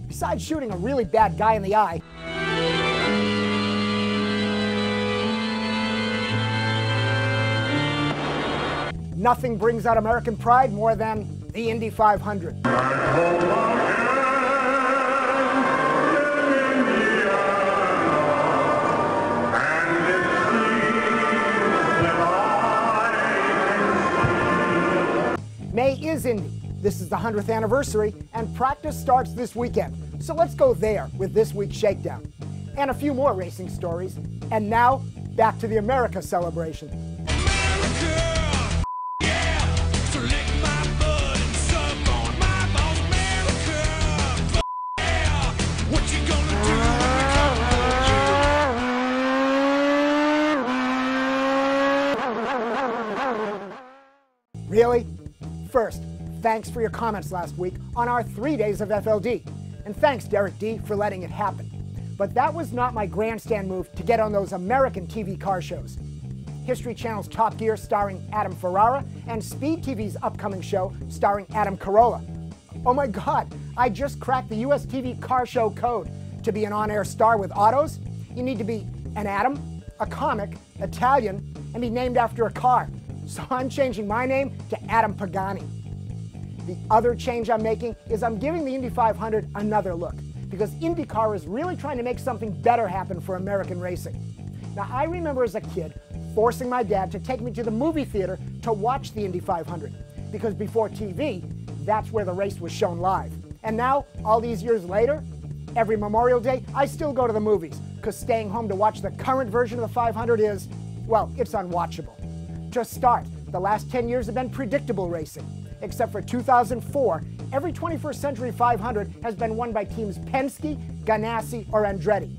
besides shooting a really bad guy in the eye, nothing brings out American pride more than the Indy 500. May is Indy. This is the 100th anniversary, and practice starts this weekend. So let's go there with this week's shakedown. And a few more racing stories. And now, back to the America celebration. America, yeah, so lick my butt and suck on my balls. America, yeah, what you gonna do when we come for you? Really? First, thanks for your comments last week on our 3 days of FLD. And thanks, Derek D., for letting it happen. But that was not my grandstand move to get on those American TV car shows. History Channel's Top Gear starring Adam Ferrara and Speed TV's upcoming show starring Adam Carolla. Oh my God, I just cracked the US TV car show code. To be an on-air star with autos, you need to be an Adam, a comic, Italian, and be named after a car. So I'm changing my name to Adam Pagani. The other change I'm making is I'm giving the Indy 500 another look, because IndyCar is really trying to make something better happen for American racing. Now, I remember as a kid forcing my dad to take me to the movie theater to watch the Indy 500, because before TV, that's where the race was shown live. And now, all these years later, every Memorial Day, I still go to the movies, because staying home to watch the current version of the 500 is, well, it's unwatchable. To start, the last 10 years have been predictable racing. Except for 2004, every 21st Century 500 has been won by teams Penske, Ganassi, or Andretti.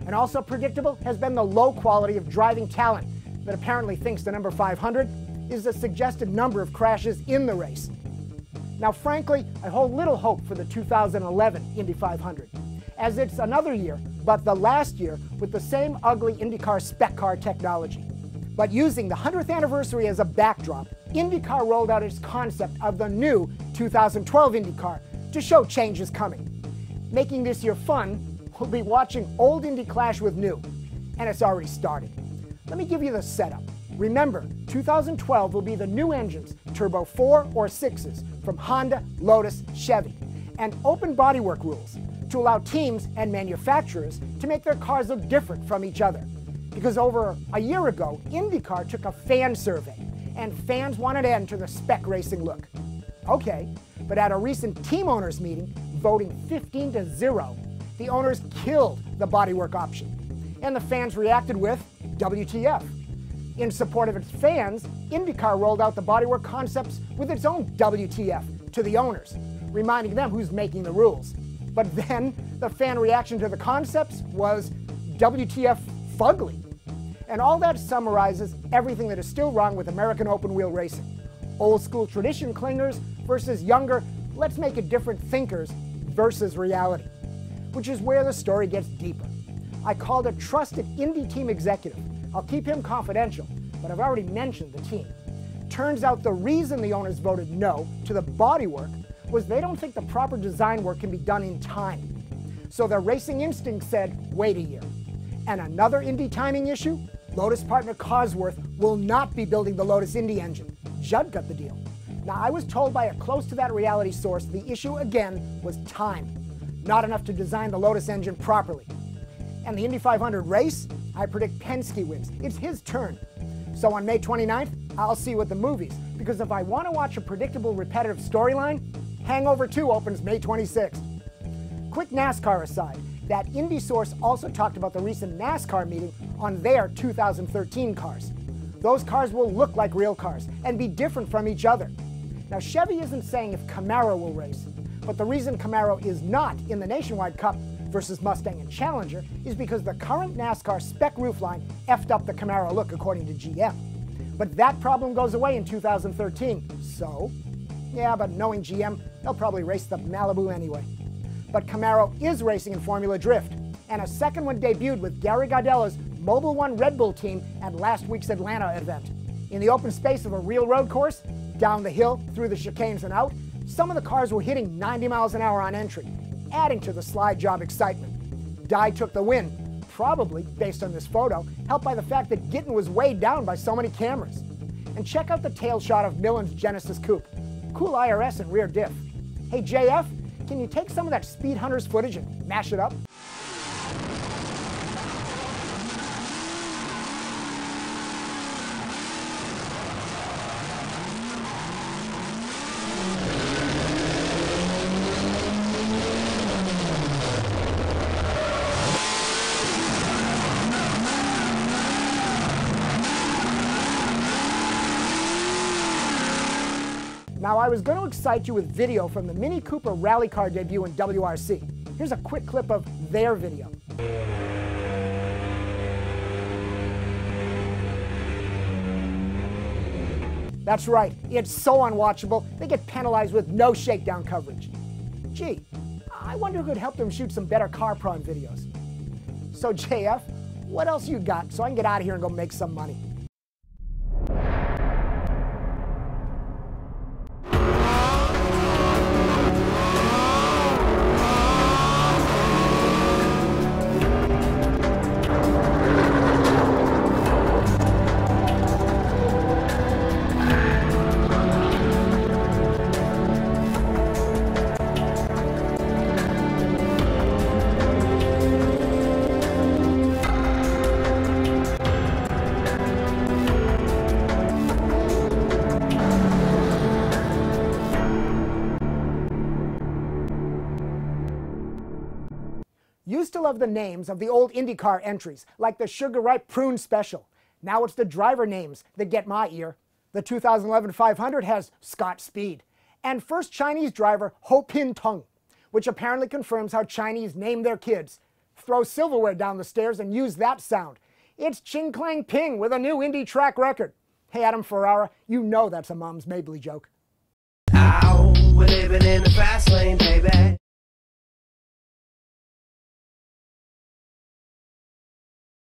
And also predictable has been the low quality of driving talent that apparently thinks the number 500 is the suggested number of crashes in the race. Now, frankly, I hold little hope for the 2011 Indy 500, as it's another year, but the last year, with the same ugly IndyCar spec car technology. But using the 100th anniversary as a backdrop, IndyCar rolled out its concept of the new 2012 IndyCar to show change is coming. Making this year fun, we'll be watching old Indy clash with new, and it's already started. Let me give you the setup. Remember, 2012 will be the new engines, Turbo 4 or 6s, from Honda, Lotus, Chevy, and open bodywork rules to allow teams and manufacturers to make their cars look different from each other. Because over a year ago, IndyCar took a fan survey, and fans wanted to enter the spec racing look. Okay, but at a recent team owners meeting, voting 15-0, the owners killed the bodywork option, and the fans reacted with WTF. In support of its fans, IndyCar rolled out the bodywork concepts with its own WTF to the owners, reminding them who's making the rules. But then, the fan reaction to the concepts was WTF fugly. And all that summarizes everything that is still wrong with American open-wheel racing. Old school tradition clingers versus younger, let's make it different thinkers versus reality. Which is where the story gets deeper. I called a trusted Indy team executive. I'll keep him confidential, but I've already mentioned the team. Turns out the reason the owners voted no to the bodywork was they don't think the proper design work can be done in time. So their racing instinct said, wait a year. And another Indy timing issue? Lotus partner Cosworth will not be building the Lotus Indy engine. Judd got the deal. Now, I was told by a close to that reality source the issue again was time. Not enough to design the Lotus engine properly. And the Indy 500 race, I predict Penske wins. It's his turn. So on May 29th, I'll see you at the movies, because if I want to watch a predictable, repetitive storyline, Hangover 2 opens May 26th. Quick NASCAR aside, that Indy source also talked about the recent NASCAR meeting on their 2013 cars. Those cars will look like real cars and be different from each other. Now, Chevy isn't saying if Camaro will race, but the reason Camaro is not in the Nationwide Cup versus Mustang and Challenger is because the current NASCAR spec roofline effed up the Camaro look, according to GM. But that problem goes away in 2013, so yeah, but knowing GM, they'll probably race the Malibu anyway. But Camaro is racing in Formula Drift, and a second one debuted with Gary Gardella's Mobil 1 Red Bull team at last week's Atlanta event. In the open space of a real road course, down the hill, through the chicanes and out, some of the cars were hitting 90 miles an hour on entry. adding to the slide job excitement. Dye took the win, probably, based on this photo, helped by the fact that Gittin was weighed down by so many cameras. And check out the tail shot of Millen's Genesis Coupe. Cool IRS and rear diff. Hey JF, can you take some of that Speed Hunters footage and mash it up? Now, I was going to excite you with video from the Mini Cooper rally car debut in WRC. Here's a quick clip of their video. That's right, it's so unwatchable, they get penalized with no shakedown coverage. Gee, I wonder who could help them shoot some better car prawn videos. So JF, what else you got so I can get out of here and go make some money? Used to love the names of the old IndyCar entries, like the Sugar Ripe Prune Special. Now it's the driver names that get my ear. The 2011 500 has Scott Speed, and first Chinese driver Ho Pin Tung, which apparently confirms how Chinese name their kids. Throw silverware down the stairs and use that sound. It's Ching Clang Ping with a new Indy track record. Hey Adam Ferrara, you know that's a Mom's Mabley joke. Ow, we're living in the fast lane, baby.